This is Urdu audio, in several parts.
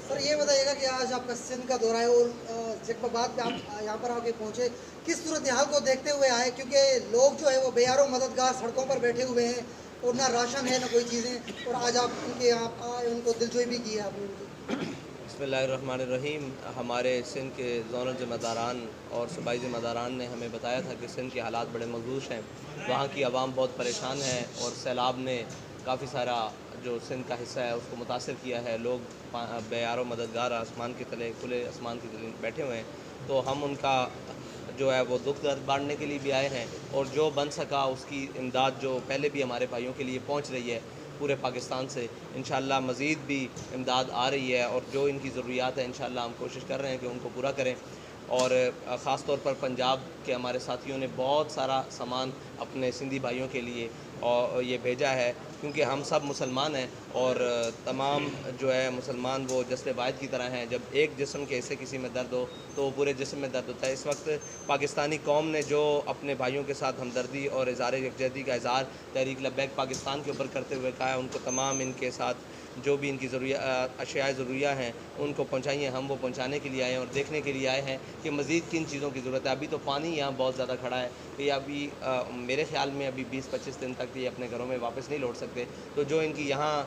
سر یہ بتائیے گا کہ آج آپ کا سندھ کا دورہ ہے اور جیکباباد میں آپ یہاں پر آ کے پہنچے، کس صورتحال کو دیکھتے ہوئے آئے؟ کیونکہ لوگ جو ہے وہ بے یار و مددگار سڑکوں پر بیٹھے ہوئے ہیں اور نہ راشن ہے نہ کوئی چیزیں، اور آج آپ ان کے یہاں آئے، ان کو دلجوئی بھی کی ہے آپ نے ان کی۔ بسم اللہ الرحمن الرحیم۔ ہمارے سندھ کے زونل ذمہ داران اور صوبائی ذمہ داران نے ہمیں بتایا تھا کہ سندھ کے حالات بڑے مخدوش ہیں، وہاں کی عوام بہت پریشان ہے اور سیلاب نے کافی سارا جو سندھ کا حصہ ہے اس کو متاثر کیا ہے۔ لوگ بے یار و مددگار آسمان کے تلے، کھلے آسمان کے تلے بیٹھے ہوئے ہیں، تو ہم ان کا جو ہے وہ دکھ درد بانٹنے کے لیے بھی آئے ہیں، اور جو بن سکا اس کی امداد جو پہلے بھی ہمارے بھائیوں کے لیے پہنچ رہی ہے پورے پاکستان سے، انشاءاللہ مزید بھی امداد آ رہی ہے، اور جو ان کی ضروریات ہیں انشاءاللہ ہم کوشش کر رہے ہیں کہ ان کو پورا کریں۔ اور خاص طور پر پنجاب کے ہمارے ساتھیوں نے بہت سارا سامان اپنے سندھی بھائیوں کے لیے اور یہ بھیجا ہے، کیونکہ ہم سب مسلمان ہیں، اور تمام جو ہے مسلمان وہ جسم واحد کی طرح ہیں۔ جب ایک جسم کے حصے کسی میں درد ہو تو وہ پورے جسم میں درد ہوتا ہے۔ اس وقت پاکستانی قوم نے جو اپنے بھائیوں کے ساتھ ہمدردی اور اظہار یکجہتی کا اظہار تحریک لبیک پاکستان کے اوپر کرتے ہوئے کہا ہے، ان کو تمام ان کے ساتھ جو بھی ان کی اشیاء ضروریہ ہیں ان کو پہنچائیے۔ ہم وہ پہنچانے کے لیے آئے ہیں اور دیکھنے کے لیے آئے ہیں کہ مزید کن چیزوں کی ضرورت ہے۔ ابھی تو پانی یہاں بہت زیادہ کھڑا ہے کہ ابھی میرے خیال میں ابھی 20-25 دن تک یہ اپنے گھروں میں واپس نہیں لوٹ سکتے، تو جو ان کی یہاں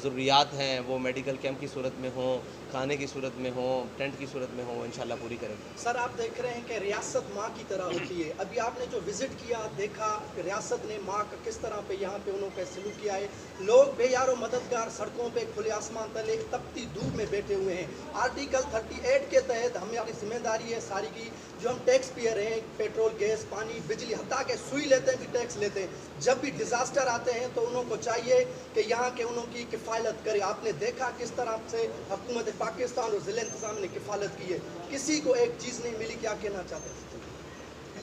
ضروریات ہیں وہ میڈیکل کیمپ کی صورت میں ہوں، کھانے کی صورت میں ہوں، ٹینٹ کی صورت میں ہوں، انشاءاللہ پوری کریں گے۔ سر آپ دیکھ رہے ہیں کہ ریاست ماں کی طرح ہوتی ہے۔ ابھی آپ نے جو وزٹ کیا، دیکھا کہ ریاست نے ماں کا کس طرح پہ یہاں پہ انہوں پہ سلوک کیا ہے۔ لوگ بے یار و مددگار سڑکوں پہ کھلے آسمان تلے تپتی دھوپ میں بیٹھے ہوئے ہیں۔ آرٹیکل 38 کے تحت ہماری ذمہ داری ہے ساری کی، جو ہم ٹیکس پیئر ہیں، پیٹرول، گیس، پانی، بجلی، حتیٰ کہ سوئی لیتے ہیں بھی ٹیکس لیتے ہیں۔ جب بھی ڈیزاسٹر آتے ہیں تو انہوں کو چاہیے کہ یہاں کے انہوں کی کفالت کرے۔ آپ نے دیکھا کس طرح سے حکومت پاکستان اور ضلع انتظام نے کفالت کی ہے۔ کسی کو ایک چیز نہیں ملی، کیا کہنا چاہتے ہیں؟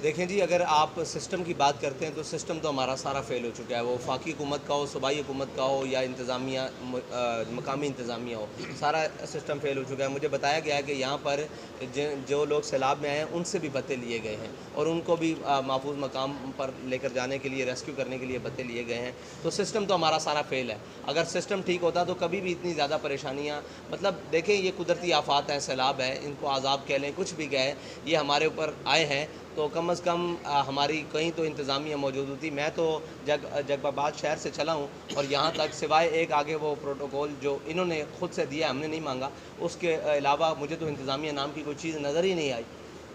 دیکھیں جی، اگر آپ سسٹم کی بات کرتے ہیں تو سسٹم تو ہمارا سارا فیل ہو چکا ہے، وہ وفاقی حکومت کا ہو، صوبائی حکومت کا ہو، یا انتظامیہ مقامی انتظامیہ ہو، سارا سسٹم فیل ہو چکا ہے۔ مجھے بتایا گیا ہے کہ یہاں پر جو لوگ سیلاب میں آئے ہیں ان سے بھی بتے لیے گئے ہیں، اور ان کو بھی محفوظ مقام پر لے کر جانے کے لیے، ریسکیو کرنے کے لیے بتے لیے گئے ہیں۔ تو سسٹم تو ہمارا سارا فیل ہے۔ اگر سسٹم ٹھیک ہوتا تو کبھی بھی اتنی زیادہ پریشانیاں، مطلب دیکھیں یہ قدرتی آفات ہیں، سیلاب ہے، ان کو عذاب کہہ لیں، کچھ بھی کہیں، یہ ہمارے اوپر آئے ہیں، تو کم از کم ہماری کہیں تو انتظامیہ موجود ہوتی۔ میں تو جیکباباد شہر سے چلا ہوں، اور یہاں تک سوائے ایک آگے وہ پروٹوکول جو انہوں نے خود سے دیا، ہم نے نہیں مانگا، اس کے علاوہ مجھے تو انتظامیہ نام کی کوئی چیز نظر ہی نہیں آئی،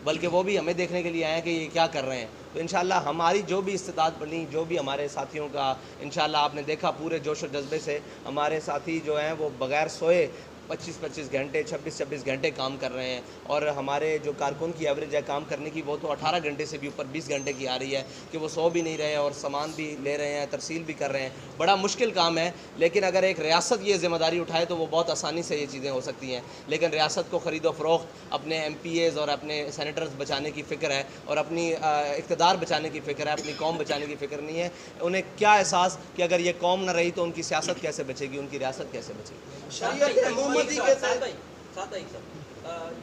بلکہ وہ بھی ہمیں دیکھنے کے لیے آئے ہیں کہ یہ کیا کر رہے ہیں۔ تو انشاءاللہ ہماری جو بھی استطاعت بنی، جو بھی ہمارے ساتھیوں کا، انشاءاللہ آپ نے دیکھا پورے جوش و جذبے سے ہمارے ساتھی جو ہیں وہ بغیر سوئے 25-25 گھنٹے، 26-26 گھنٹے کام کر رہے ہیں، اور ہمارے جو کارکن کی ایوریج ہے کام کرنے کی وہ تو 18 گھنٹے سے بھی اوپر 20 گھنٹے کی آ رہی ہے، کہ وہ سو بھی نہیں رہے اور سامان بھی لے رہے ہیں، ترسیل بھی کر رہے ہیں۔ بڑا مشکل کام ہے، لیکن اگر ایک ریاست یہ ذمہ داری اٹھائے تو وہ بہت آسانی سے یہ چیزیں ہو سکتی ہیں، لیکن ریاست کو خرید و فروخت، اپنے ایم پی ایز اور اپنے سینیٹرز بچانے کی فکر ہے، اور اپنی اقتدار بچانے کی فکر ہے، اپنی قوم بچانے کی فکر نہیں ہے۔ انہیں کیا احساس کہ اگر یہ قوم نہ رہی تو ان کی سیاست کیسے بچے گی، ان کی ریاست کیسے بچے گی۔ شریعت محمدی کے تحت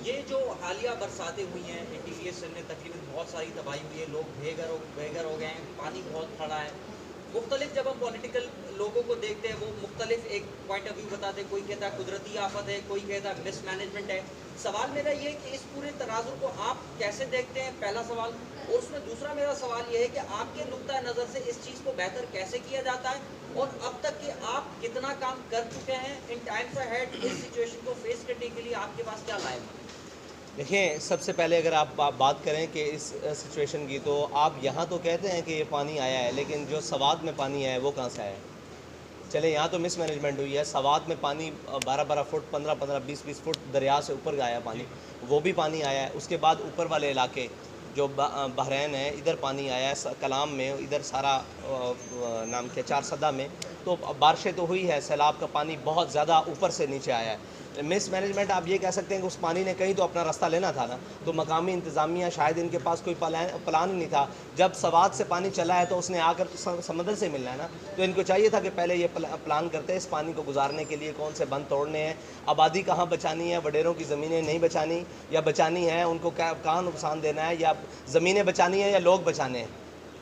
یہ جو حالیہ برساتیں ہوئی ہیں NDVS نے تقریباً بہت ساری تباہی ہوئی ہے، لوگ بے گھر ہو گئے ہیں، پانی بہت کھڑا ہے۔ مختلف جب ہم پولیٹیکل لوگوں کو دیکھتے ہیں وہ مختلف ایک پوائنٹ آف ویو بتاتے ہیں، کوئی کہتا ہے قدرتی آفت ہے، کوئی کہتا ہے مس مینجمنٹ ہے۔ سوال میرا یہ ہے کہ اس پورے تناظر کو آپ کیسے دیکھتے ہیں، پہلا سوال، اور اس میں دوسرا میرا سوال یہ ہے کہ آپ کے نقطہ نظر سے اس چیز کو بہتر کیسے کیا جاتا ہے، اور اب تک کہ آپ کتنا کام کر چکے ہیں ان ٹائمز اہیڈ اس سچویشن کو فیس کرنے کے لیے، آپ کے پاس کیا لائے ہیں؟ دیکھیں، سب سے پہلے اگر آپ بات کریں کہ اس سچویشن کی، تو آپ یہاں تو کہتے ہیں کہ یہ پانی آیا ہے، لیکن جو سوات میں پانی آیا ہے وہ کہاں سے آیا ہے؟ چلے یہاں تو مس مینجمنٹ ہوئی ہے، سوات میں پانی 12-12 فٹ، 15-15، 20-20 فٹ دریا سے اوپر آیا پانی، وہ بھی پانی آیا ہے۔ اس کے بعد اوپر والے علاقے جو بحرین ہے، ادھر پانی آیا ہے، کلام میں، ادھر سارا نام کیا، چارسدہ میں، تو بارشیں تو ہوئی ہے، سیلاب کا پانی بہت زیادہ اوپر سے نیچے آیا ہے۔ مس مینجمنٹ آپ یہ کہہ سکتے ہیں کہ اس پانی نے کہیں تو اپنا راستہ لینا تھا نا، تو مقامی انتظامیہ شاید ان کے پاس کوئی پلان ہی نہیں تھا۔ جب سوات سے پانی چلا ہے تو اس نے آ کر سمندر سے ملنا ہے نا، تو ان کو چاہیے تھا کہ پہلے یہ پلان کرتے اس پانی کو گزارنے کے لیے، کون سے بند توڑنے ہیں، آبادی کہاں بچانی ہے، وڈیروں کی زمینیں نہیں بچانی یا بچانی ہیں، ان کو کہاں نقصان دینا ہے، یا زمینیں بچانی ہیں یا لوگ بچانے ہیں۔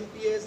MPs